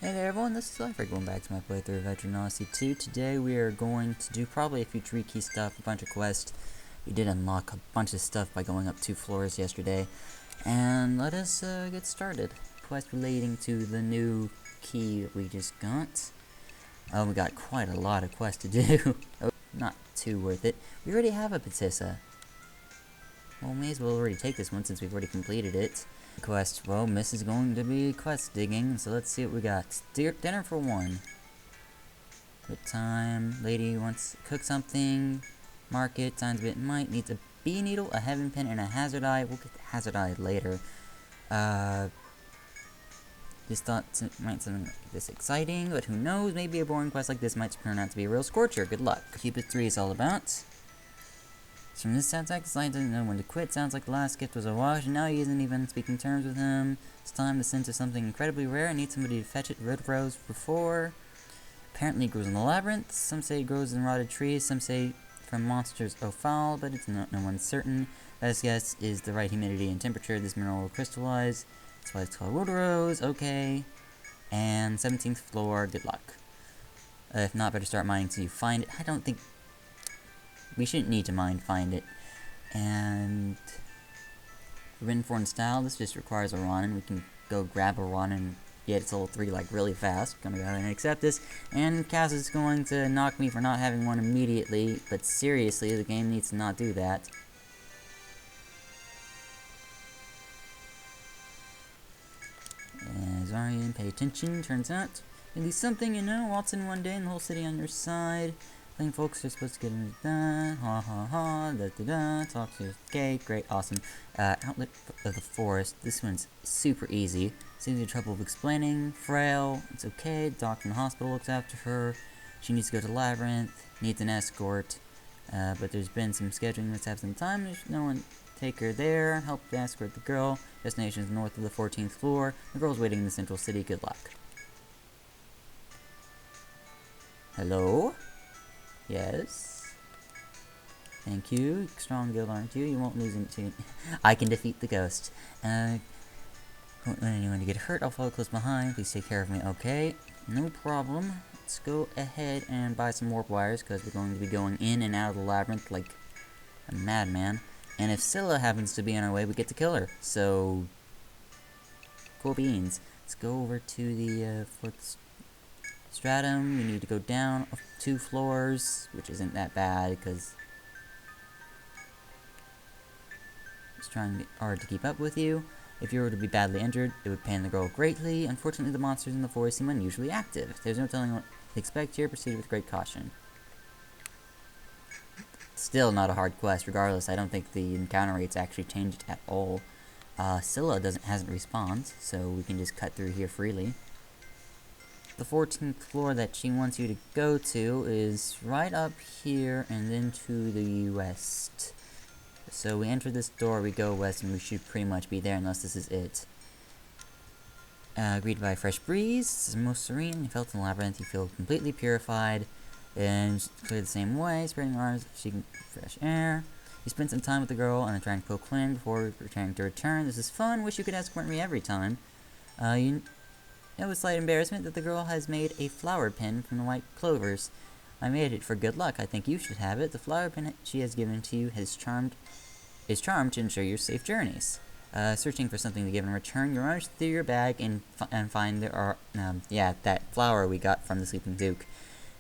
Hey there everyone, this is Lifer going back to my playthrough of Etrian Odyssey 2. Today we are going to do probably a few tree key stuff, a bunch of quests. We did unlock a bunch of stuff by going up 2 floors yesterday. And let us get started. Quest relating to the new key we just got. Oh, we got quite a lot of quests to do. Oh, not too worth it. We already have a Petissa. Well, we may as well already take this one since we've already completed it. Quest, well, this is going to be quest digging, so let's see what we got. Dinner for one. Good time. Lady wants to cook something. Market, times a bit might. Needs a bee needle, a heaven pin, and a hazard eye. We'll get the hazard eye later. Just thought it might something like this exciting, but who knows? Maybe a boring quest like this might turn out to be a real scorcher. Good luck. Cupid 3 is all about. From this soundtrack, the slide doesn't know when to quit. Sounds like the last gift was a wash, and now he isn't even speaking terms with him. It's time to send to something incredibly rare. I need somebody to fetch it. Red rose before. Apparently it grows in the labyrinth. Some say it grows in rotted trees. Some say from monsters au foul, but it's no one's certain. Best guess is the right humidity and temperature. This mineral will crystallize. That's why it's called wood rose. Okay. And 17th floor. Good luck. If not, better start mining until you find it. I don't think we shouldn't need to mine, find it. And Forbidden Foreign Style, this just requires a Ronin. We can go grab a Ronin and get its level 3 like really fast. Gonna go ahead and accept this. And Cass is going to knock me for not having one immediately, but seriously, the game needs to not do that. Zarian, pay attention, turns out. At least something, you know, waltz in one day and the whole city on your side. Plain folks are supposed to get into that. Ha ha ha. Da da da. Talk to. Okay, great, awesome. Outlet of the forest. This one's super easy. Saves you the trouble of explaining. Frail. It's okay. Doctor in the hospital looks after her. She needs to go to the labyrinth. Needs an escort. But there's been some scheduling mishaps in time. There's no one. Take her there. Help escort the girl. Destination is north of the 14th floor. The girl's waiting in the central city. Good luck. Hello? Yes. Thank you. Strong guild, aren't you? You won't lose into. I can defeat the ghost. Won't let anyone to get hurt. I'll follow close behind. Please take care of me. Okay. No problem. Let's go ahead and buy some warp wires because we're going to be going in and out of the labyrinth like a madman. And if Scylla happens to be on our way, we get to kill her. So, cool beans. Let's go over to the fourth stratum. We need to go down 2 floors, which isn't that bad because it's trying hard to keep up with you. If you were to be badly injured, it would pain the girl greatly. Unfortunately, the monsters in the forest seem unusually active. There's no telling what to expect here. Proceed with great caution. Still not a hard quest. Regardless, I don't think the encounter rates actually changed at all. Scylla hasn't respawned, so we can just cut through here freely. The 14th floor that she wants you to go to is right up here and then to the west. So we enter this door, we go west, and we should pretty much be there unless this is it. Greeted by a fresh breeze, this is most serene. You felt in the labyrinth, you feel completely purified. And clear the same way, spreading arms, seeking fresh air. You spend some time with the girl on a tranquil queen before preparing to return. This is fun, wish you could escort me every time. You know with slight embarrassment that the girl has made a flower pin from the white clovers. I made it for good luck. I think you should have it. The flower pin she has given to you is charmed to ensure your safe journeys. Searching for something to give in return, you rush through your bag and find there are that flower we got from the Sleeping Duke.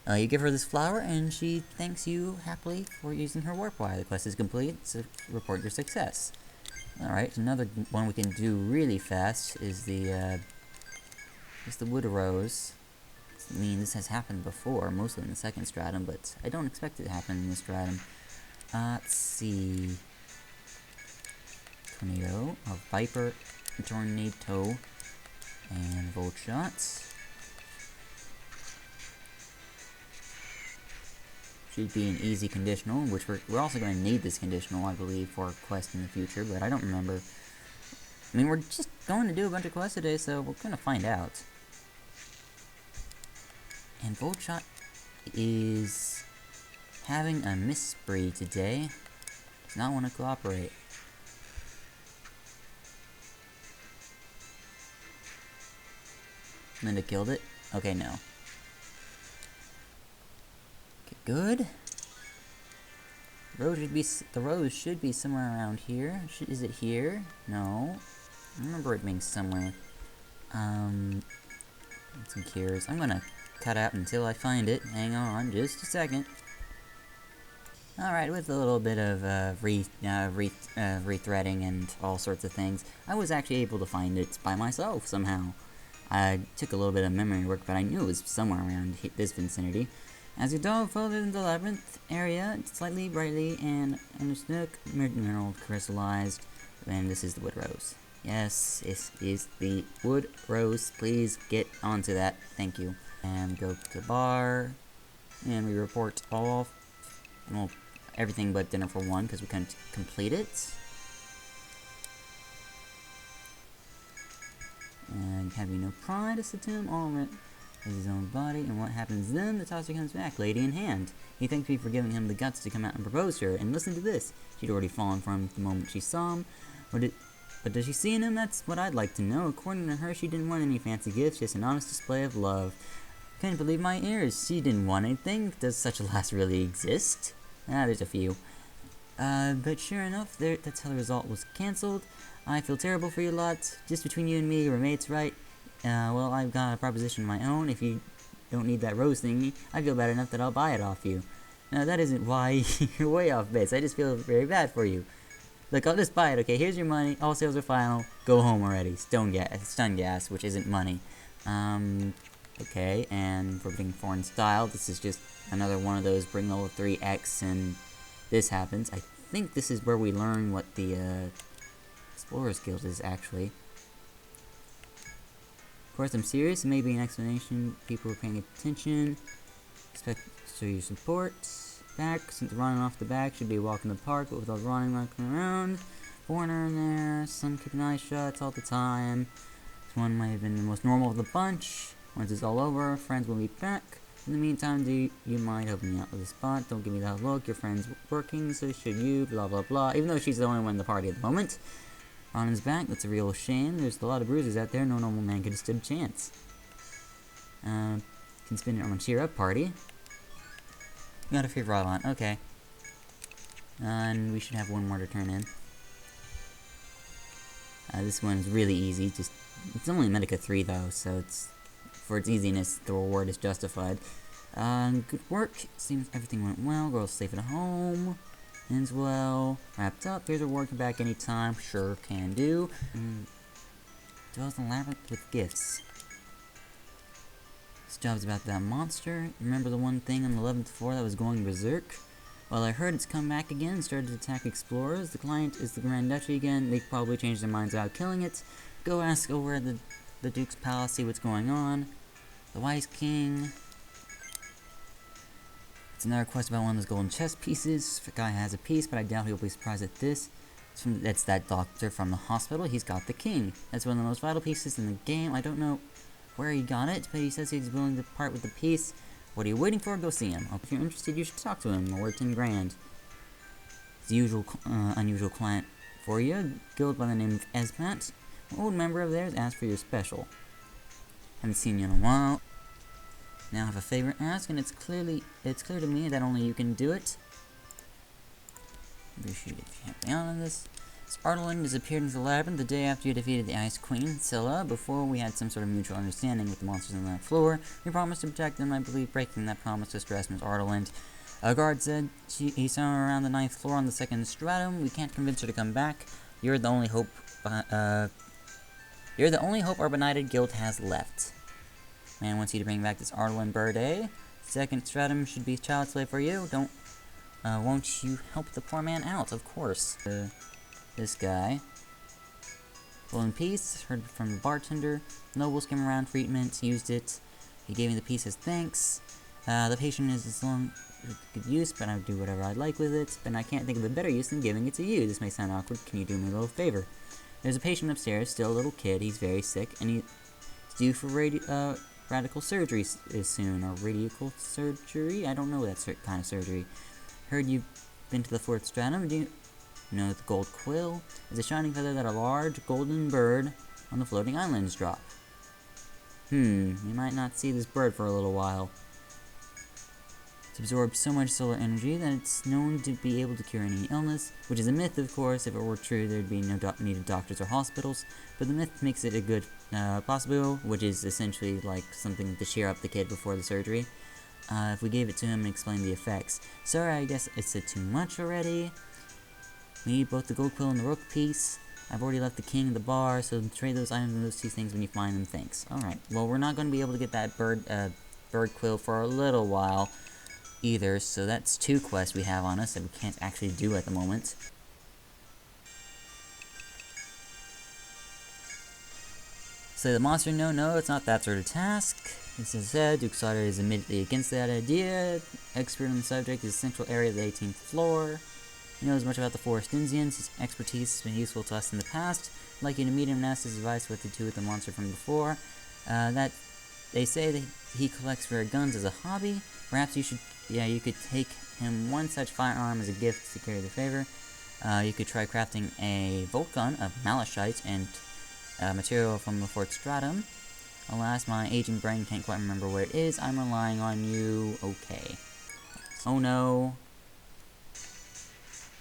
You give her this flower, and she thanks you happily for using her warp wire. The quest is complete, so report your success. Alright, another one we can do really fast is the wood rose. I mean, this has happened before, mostly in the second stratum, but I don't expect it to happen in this stratum. Let's see. Tornado, a viper, tornado, and volt shots. Should be an easy conditional, which we're also going to need this conditional, I believe, for a quest in the future, but I don't remember. I mean, we're just going to do a bunch of quests today, so we're going to find out. And Voltshot is having a miss spree today. Does not want to cooperate. Linda killed it. Okay, no. Okay, good. The rose should be somewhere around here. Is it here? No. I remember it being somewhere. Some cures. I'm gonna cut out until I find it. Hang on, just a second. Alright, with a little bit of rethreading and all sorts of things, I was actually able to find it by myself somehow. I took a little bit of memory work, but I knew it was somewhere around this vicinity. As you delve further into the labyrinth area, slightly brightly and in a snook, mineral crystallized, and this is the wood rose. Yes, this is the wood rose. Please get onto that. Thank you. And go to the bar, and we report all, well, everything but dinner for one, because we couldn't complete it. And having no pride is to him, all of it is his own body, and what happens then? The tosser comes back, lady in hand. He thanks me for giving him the guts to come out and propose to her, and listen to this. She'd already fallen for him the moment she saw him. But does she see in him? That's what I'd like to know. According to her, she didn't want any fancy gifts, just an honest display of love. Couldn't believe my ears. She didn't want anything. Does such a lass really exist? Ah, there's a few. But sure enough, that's how the result was cancelled. I feel terrible for you lot. Just between you and me, your mate's right. Well, I've got a proposition of my own. If you don't need that rose thingy, I feel bad enough that I'll buy it off you. Now, that isn't why you're way off base. I just feel very bad for you. Look, I'll just buy it, okay? Here's your money. All sales are final. Go home already. Stun gas, which isn't money. Okay, and we're being foreign style. This is just another one of those bring level 3x and this happens. I think this is where we learn what the Explorer's Guild is actually. Of course, I'm serious. It may be an explanation. People are paying attention. Expect to show you support. Back, since running off the back should be a walk in the park, but without running around. Foreigner in there, some keeping eyes shut all the time. This one might have been the most normal of the bunch. Once it's all over, friends will be back. In the meantime, you mind helping me out with a spot? Don't give me that look. Your friend's working, so should you. Blah blah blah. Even though she's the only one in the party at the moment. Ronin's back. That's a real shame. There's a lot of bruises out there. No normal man could have stood a chance. Can spend it on a cheer up party. Got a free Ronin, okay. And we should have one more to turn in. This one's really easy, it's only Medica 3 though, so for its easiness, the reward is justified. Good work, seems everything went well, girl's safe at home, ends well, wrapped up, here's a reward, come back anytime, sure, can do. Dwells the labyrinth with gifts. This job's about that monster. Remember the one thing on the 11th floor that was going berserk? Well, I heard it's come back again and started to attack explorers. The client is the Grand Duchy again. They probably changed their minds about killing it. Go ask over at the Duke's palace, see what's going on. The Wise King. It's another quest about one of those golden chess pieces. The guy has a piece, but I doubt he'll be surprised at this. That's that doctor from the hospital. He's got the king. That's one of the most vital pieces in the game. I don't know where he got it, but he says he's willing to part with the piece. What are you waiting for? Go see him. If you're interested, you should talk to him. Or 10 grand. It's the usual, unusual client for you. A guild by the name of Esbat. An old member of theirs asked for your special. Haven't seen you in a while. Now I have a favor to ask, and it's clear to me that only you can do it. Appreciate it if you help me out on this. Artelin disappeared into the labyrinth the day after you defeated the Ice Queen, Scylla. Before we had some sort of mutual understanding with the monsters on that floor, we promised to protect them. I believe breaking that promise distressed Miss Artelin. A guard said he saw her around the 9th floor on the 2nd stratum. We can't convince her to come back. You're the only hope our benighted guild has left. Man wants you to bring back this Artelin bird, eh? 2nd stratum should be child slave for you. Won't you help the poor man out? Of course. This guy. Well, in peace, heard from the bartender. Nobles came around, treatment, used it. He gave me the piece as thanks. The patient is as long good use, but I'll do whatever I'd like with it. But I can't think of a better use than giving it to you. This may sound awkward. Can you do me a little favor? There's a patient upstairs, still a little kid. He's very sick, and he's due for radical surgery soon. Or radical surgery? I don't know that kind of surgery. Heard you've been to the 4th stratum. Do you know the gold quill is a shining feather that a large golden bird on the floating islands drop. We might not see this bird for a little while. It's absorbed so much solar energy that it's known to be able to cure any illness, which is a myth, of course. If it were true, there'd be no needed doctors or hospitals, but the myth makes it a good possible, which is essentially like something to cheer up the kid before the surgery. If we gave it to him and explained the effects. Sorry, I guess I said too much already. We need both the gold quill and the rook piece. I've already left the king in the bar, so trade those items and those two things when you find them, thanks. Alright, well, we're not going to be able to get that bird quill for a little while either, so that's 2 quests we have on us that we can't actually do at the moment. Say the monster, no, it's not that sort of task. This is said, Duke Sauter is immediately against that idea. Expert on the subject is the central area of the 18th floor. He knows much about the Forest Indians. His expertise has been useful to us in the past. I'd like you to meet him and ask his advice what to do with the monster from before. That they say that he collects rare guns as a hobby. Perhaps you could take him one such firearm as a gift to carry the favor. You could try crafting a Volt gun of malachite and material from the Fort Stratum. Alas, my aging brain can't quite remember where it is. I'm relying on you. Okay. Oh no.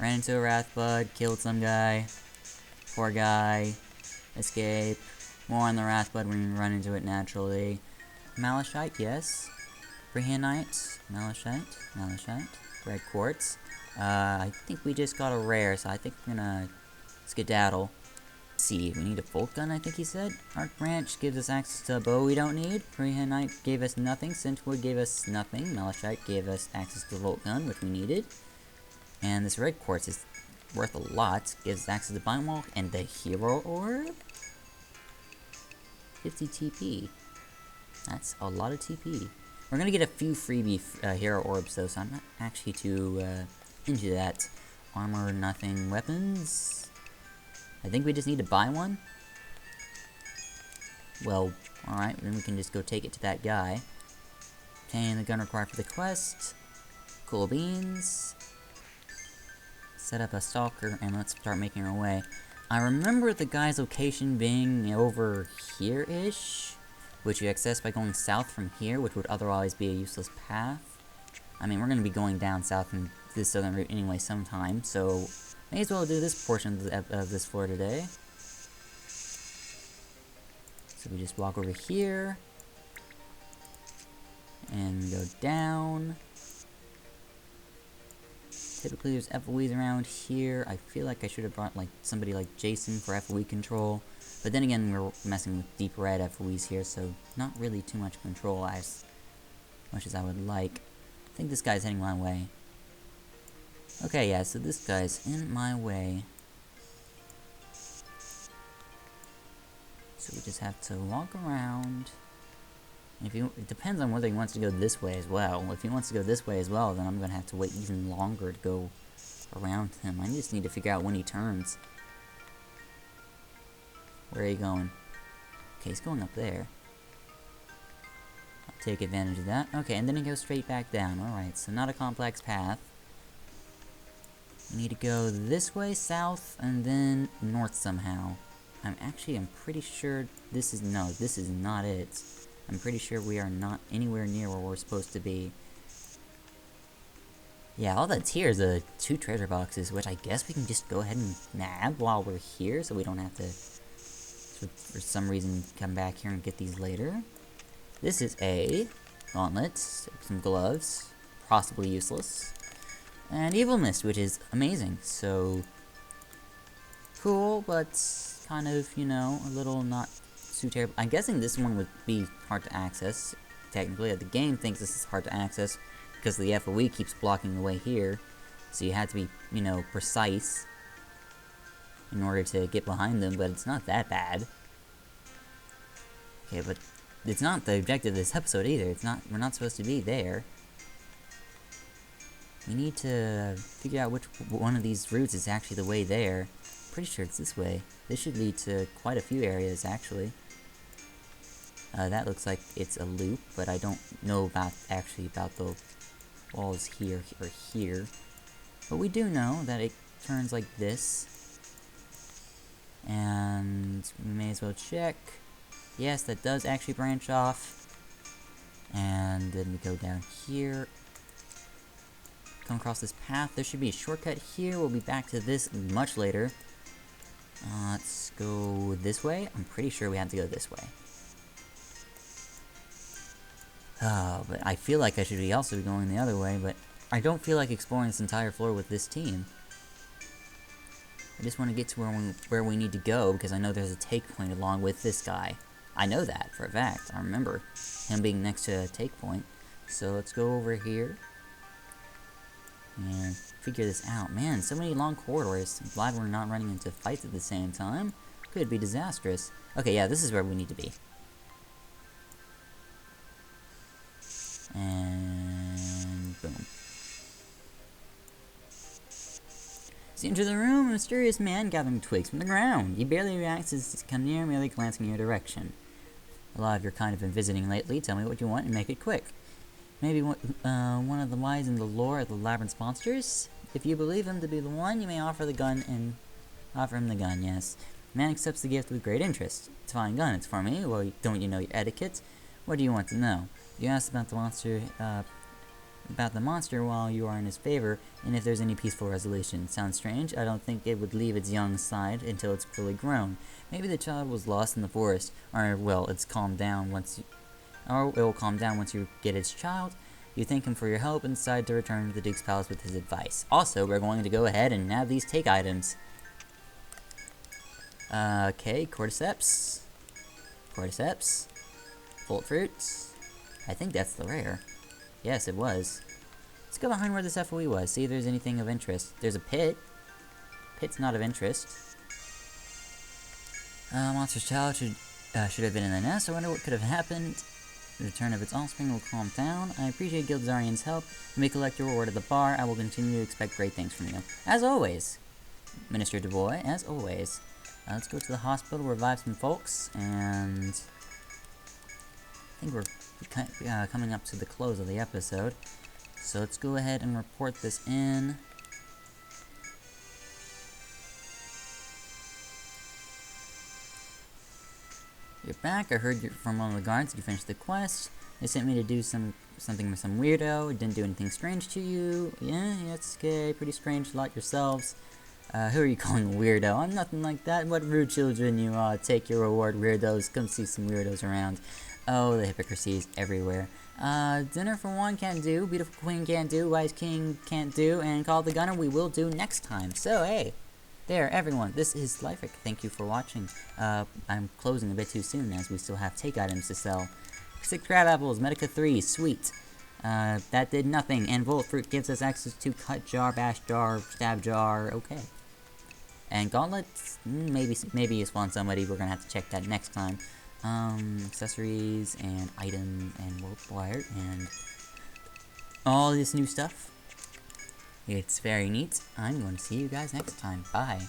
Ran into a Wrathbud, killed some guy. Poor guy. Escape. More on the Wrathbud when you run into it naturally. Malachite, yes. Brihanite, Malachite. Red Quartz. I think we just got a rare, so I think we're gonna skedaddle. See, we need a Volt gun, I think he said. Arc Branch gives us access to a bow we don't need. Brihanite gave us nothing. Scentwood gave us nothing. Malachite gave us access to the Volt gun, which we needed. And this Red Quartz is worth a lot. Gives us access to Bind Walk and the Hero Orb. 50 TP. That's a lot of TP. We're gonna get a few freebie Hero Orbs though, so I'm not actually too into that. Armor, nothing. Weapons. I think we just need to buy one. Well, alright, then we can just go take it to that guy. Obtain the gun required for the quest. Cool beans. Set up a stalker, and let's start making our way. I remember the guy's location being over here-ish, which you access by going south from here, which would otherwise be a useless path. I mean, we're going to be going down south from this southern route anyway sometime, so may as well do this portion of this floor today. So we just walk over here, and go down. Typically there's FOEs around here. I feel like I should have brought like somebody like Jason for FOE control. But then again, we're messing with deep red FOEs here, so not really too much control as much as I would like. I think this guy's heading my way. Okay, yeah, so this guy's in my way. So we just have to walk around. And it depends on whether he wants to go this way as well. If he wants to go this way as well, then I'm gonna have to wait even longer to go around him. I just need to figure out when he turns. Where are you going? Okay, he's going up there. I'll take advantage of that. Okay, and then he goes straight back down. Alright, so not a complex path. We need to go this way, south, and then north somehow. I'm pretty sure this is not it. I'm pretty sure we are not anywhere near where we're supposed to be. Yeah, all that's here is 2 treasure boxes, which I guess we can just go ahead and nab while we're here, so we don't have to, for some reason, come back here and get these later. This is a gauntlet, some gloves, possibly useless, and Evil Mist, which is amazing, so cool, but kind of, you know, a little not too terrible. I'm guessing this one would be hard to access, technically. The game thinks this is hard to access because the FOE keeps blocking the way here, so you have to be, you know, precise in order to get behind them, but it's not that bad. Okay, but it's not the objective of this episode either. We're not supposed to be there. We need to figure out which one of these routes is actually the way there. Pretty sure it's this way. This should lead to quite a few areas, actually. That looks like it's a loop, but I don't know about the walls here or here. But we do know that it turns like this. And we may as well check. Yes, that does actually branch off. And then we go down here. Come across this path. There should be a shortcut here. We'll be back to this much later. Let's go this way. I'm pretty sure we have to go this way. But I feel like I should also be going the other way, but I don't feel like exploring this entire floor with this team. I just want to get to where we need to go, because I know there's a take point along with this guy. I know that for a fact. I remember him being next to a take point. So let's go over here and figure this out. Man, so many long corridors. I'm glad we're not running into fights at the same time. Could be disastrous. Okay, yeah, this is where we need to be. And boom. As you enter the room, a mysterious man gathering twigs from the ground. He barely reacts as he comes near, merely glancing in your direction. A lot of your kind have been visiting lately. Tell me what you want and make it quick. Maybe one of the wise in the lore of the Labyrinth's monsters? If you believe him to be the one, you may offer the gun and offer him the gun, yes. The man accepts the gift with great interest. It's a fine gun, it's for me. Well, don't you know your etiquette? What do you want to know? You asked about the monster while you are in his favor, and if there's any peaceful resolution. Sounds strange. I don't think it would leave its young side until it's fully grown. Maybe the child was lost in the forest, or well, it will calm down once you get its child. You thank him for your help and decide to return to the Duke's Palace with his advice. Also, we're going to go ahead and nab these take items. Okay, cordyceps, bolt fruits. I think that's the rare. Yes, it was. Let's go behind where this FOE was, see if there's anything of interest. There's a pit. Pit's not of interest. Monster's child should have been in the nest. I wonder what could have happened. The return of its offspring will calm down. I appreciate Guild Esbat's help. You may collect your reward at the bar. I will continue to expect great things from you. As always, Minister DuBois, as always. Let's go to the hospital, revive some folks, and I think we're coming up to the close of the episode. So let's go ahead and report this in. You're back. I heard from one of the guards you finished the quest. They sent me to do something with some weirdo. It didn't do anything strange to you. Yeah, it's okay. Pretty strange lot yourselves. Who are you calling a weirdo? I'm nothing like that. What rude children you are. Take your reward, weirdos. Come see some weirdos around. Oh, the hypocrisy is everywhere. Dinner for one can't do. Beautiful queen can't do. Wise king can't do. And Call the Gunner we will do next time. So, hey. There, everyone, this is Lyric. Thank you for watching. I'm closing a bit too soon as we still have take items to sell. 6 crab apples, Medica 3, sweet. That did nothing, and Volt Fruit gives us access to Cut Jar, Bash Jar, Stab Jar, okay. And Gauntlets, maybe you spawn somebody, we're gonna have to check that next time. Accessories, and item, and rope wire, and all this new stuff. It's very neat. I'm going to see you guys next time. Bye.